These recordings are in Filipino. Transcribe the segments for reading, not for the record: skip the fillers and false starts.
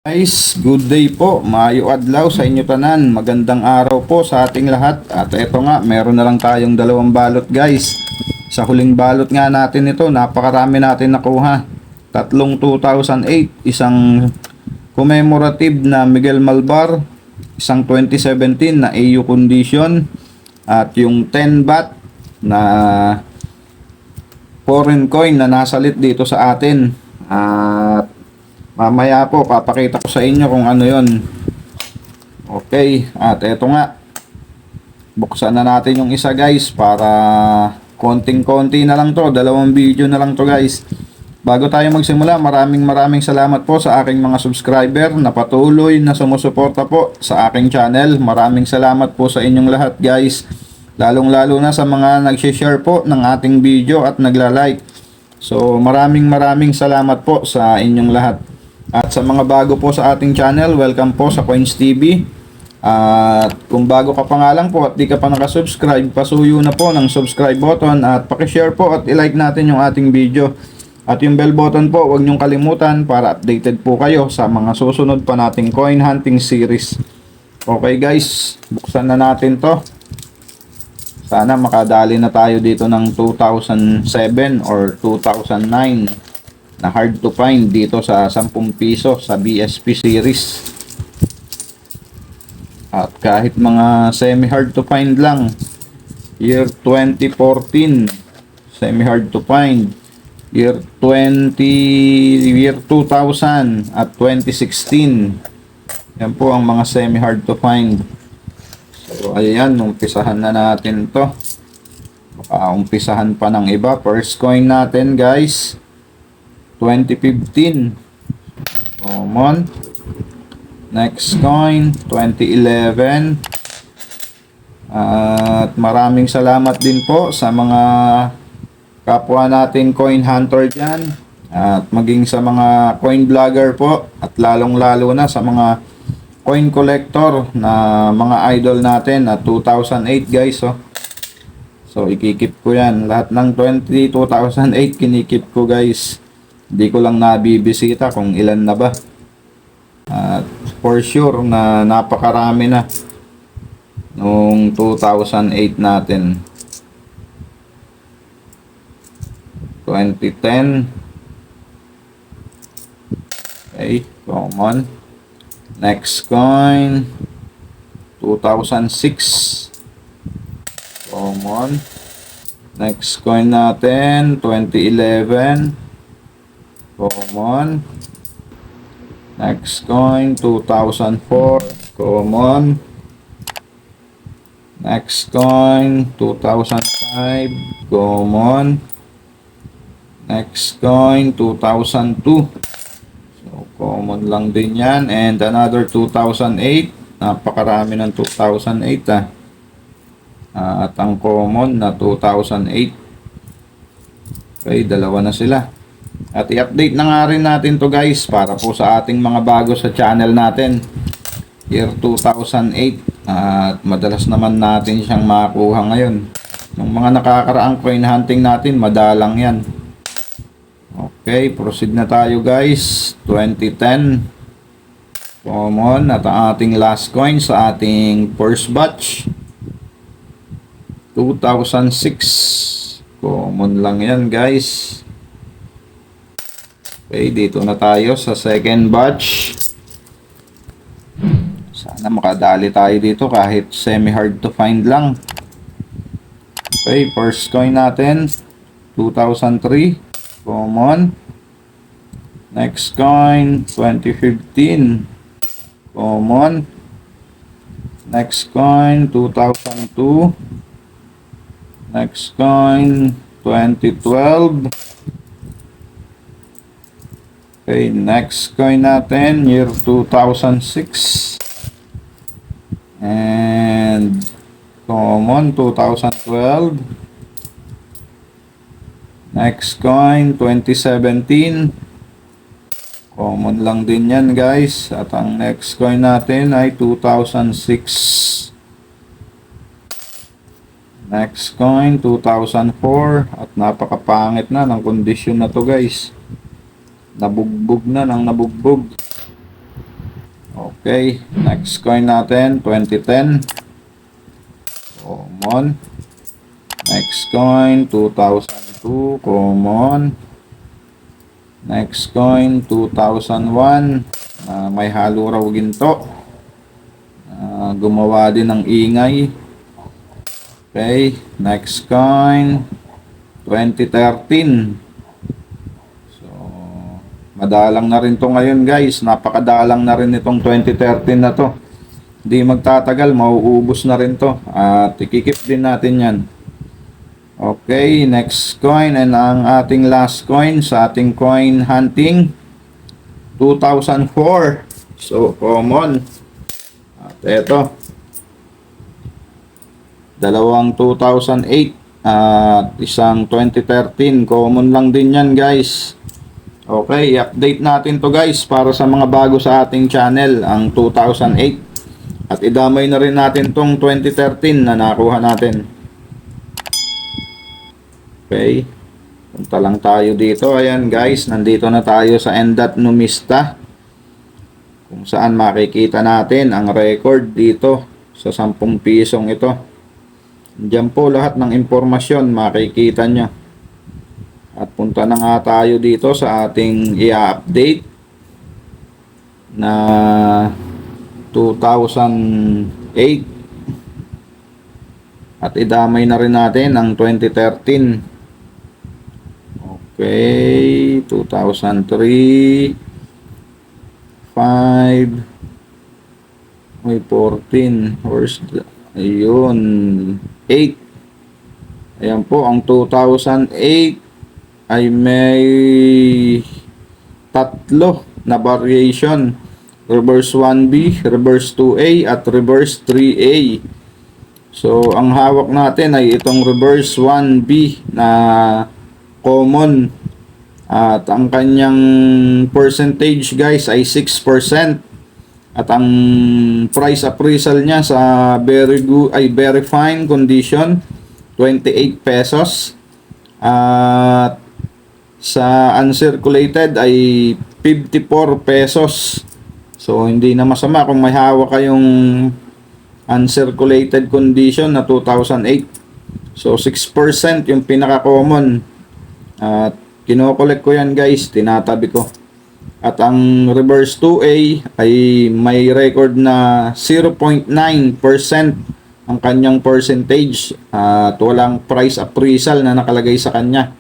Guys, good day po. Maayo adlaw sa inyo tanan. Magandang araw po sa ating lahat. At eto nga, meron na lang tayong dalawang balot guys. Sa huling balot nga natin ito, napakarami natin nakuha. Tatlong 2008, isang commemorative na Miguel Malvar, isang 2017 na AU condition, at yung 10 baht na foreign coin na nasalit dito sa atin. At mamaya po, papakita ko sa inyo kung ano yon. Okay, at eto nga. Buksan na natin yung isa guys para konting-konti na lang to. Dalawang video na lang to guys. Bago tayo magsimula, maraming salamat po sa aking mga subscriber na patuloy na sumusuporta po sa aking channel. Maraming salamat po sa inyong lahat guys. Lalong-lalo na sa mga nag-share po ng ating video at nagla-like. So maraming salamat po sa inyong lahat. At sa mga bago po sa ating channel, welcome po sa Coins TV. At kung bago ka pa nga lang po at di ka pa nakasubscribe, pasuyo na po ng subscribe button at pakishare po at ilike natin yung ating video. At yung bell button po, huwag nyong kalimutan para updated po kayo sa mga susunod pa nating coin hunting series. Okay guys, buksan na natin to. Sana makadali na tayo dito ng 2007 or 2009 na hard to find dito sa 10 piso sa BSP series. At kahit mga semi hard to find lang, year 2014 semi hard to find, year 2000 at 2016, yan po ang mga semi hard to find. So ayan, umpisahan na natin to. Baka umpisahan pa ng iba. First coin natin guys, 2015 common. Next coin 2011. At maraming salamat din po sa mga kapwa nating coin hunter dyan, at maging sa mga coin vlogger po, at lalong lalo na sa mga coin collector na mga idol natin at 2008 guys. So ikikip ko yan lahat ng 2008 kinikip ko guys. Hindi ko lang nabibisita kung ilan na ba. At for sure na napakarami na noong 2008 natin. 2010. Okay, common. Next coin 2006 common. Next coin natin 2011 common. Next coin 2004 common. Next coin 2005 common. Next coin 2002, so common lang din yan. And another 2008, napakarami ng 2008 at ang common na 2008. Okay, dalawa na sila. At i-update na nga rin natin to guys para po sa ating mga bago sa channel natin. Year 2008, at madalas naman natin siyang makakuha ngayon. Yung mga nakakaraang coin hunting natin, madalang yan. Okay, proceed na tayo guys. 2010 common, at ang ating last coin sa ating first batch 2006 common lang yan guys. Okay, dito na tayo sa second batch. Sana makadali tayo dito kahit semi hard to find lang. Okay, first coin natin 2003 common. Next coin 2015 common. Next coin 2002. Next coin 2012. Okay, next coin natin year 2006 and common 2012. Next coin 2017, common lang din yan guys. At ang next coin natin ay 2006. Next coin 2004, at napakapangit na ng kondisyon na to guys. Nabugbog na ng nabugbog. Okay, next coin natin, 2010. Common. Next coin, 2002. Common. Next coin, 2001. May halo raw ginto. Gumawa din ng ingay. Okay, next coin, 2013. So, madalang na rin to ngayon guys. Napakadalang na rin itong 2013 na to. Di magtatagal, mauubos na rin to. At ikikip din natin yan. Okay, next coin and ang ating last coin sa ating coin hunting, 2004. So, common. At eto, dalawang 2008 at isang 2013. Common lang din yan guys. Okay, i-update natin to guys para sa mga bago sa ating channel, ang 2008. At idamay na rin natin tong 2013 na nakuha natin. Okay, punta lang tayo dito. Ayan guys, nandito na tayo sa Endat Numista, kung saan makikita natin ang record dito sa 10 pisong ito. Diyan po lahat ng impormasyon makikita nyo. At punta na nga tayo dito sa ating i-update na 2008. At idamay na rin natin ang 2013. Okay, 2003, 5, may 14, where's the, ayun, 8. Ayan po, ang 2008 ay may tatlo na variation. Reverse 1B, reverse 2A, at reverse 3A. So, ang hawak natin ay itong reverse 1B na common. At ang kanyang percentage guys ay 6%. At ang price appraisal niya sa very good ay very fine condition, 28 pesos. At sa uncirculated ay 54 pesos. So hindi na masama kung may hawak kayong uncirculated condition na 2008. So 6% yung pinaka-common. At kinokolek ko yan guys, tinatabi ko. At ang reverse 2A ay may record na 0.9% ang kanyang percentage. At walang price appraisal na nakalagay sa kanya.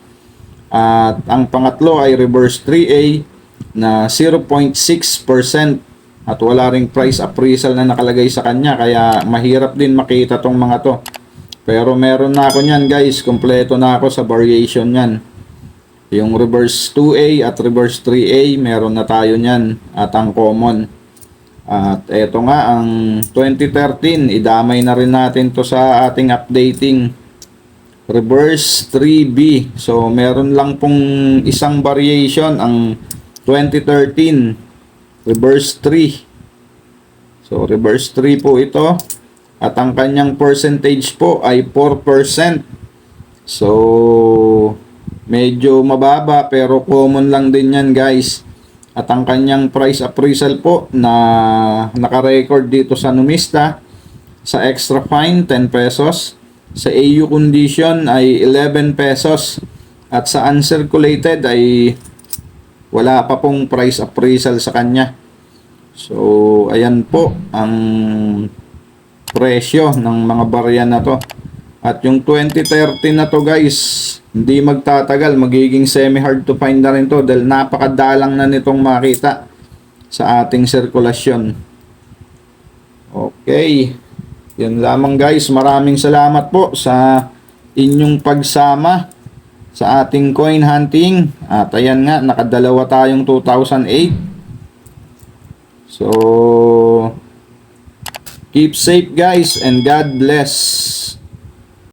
At ang pangatlo ay reverse 3A na 0.6%. At wala ring price appraisal na nakalagay sa kanya. Kaya mahirap din makita tong mga to. Pero meron na ako nyan guys. Kompleto na ako sa variation nyan. Yung reverse 2A at reverse 3A, meron na tayo nyan. At ang common. At eto nga, ang 2013, idamay na rin natin to sa ating updating. Reverse 3B. So, meron lang pong isang variation, ang 2013. Reverse 3. So, reverse 3 po ito. At ang kanyang percentage po ay 4%. So, medyo mababa pero common lang din yan guys. At ang kanyang price appraisal po na naka-record dito sa Numista, sa extra fine 10 pesos, sa AU condition ay 11 pesos, at sa uncirculated ay wala pa pong price appraisal sa kanya. So ayan po ang presyo ng mga barya na to. At yung 2013 na to guys, hindi magtatagal, magiging semi hard to find na rin to dahil napakadalang na nitong makita sa ating sirkulasyon. Okay, yun lamang guys. Maraming salamat po sa inyong pagsama sa ating coin hunting. At ayan nga, nakadalawa tayong 2008. So keep safe guys and God bless.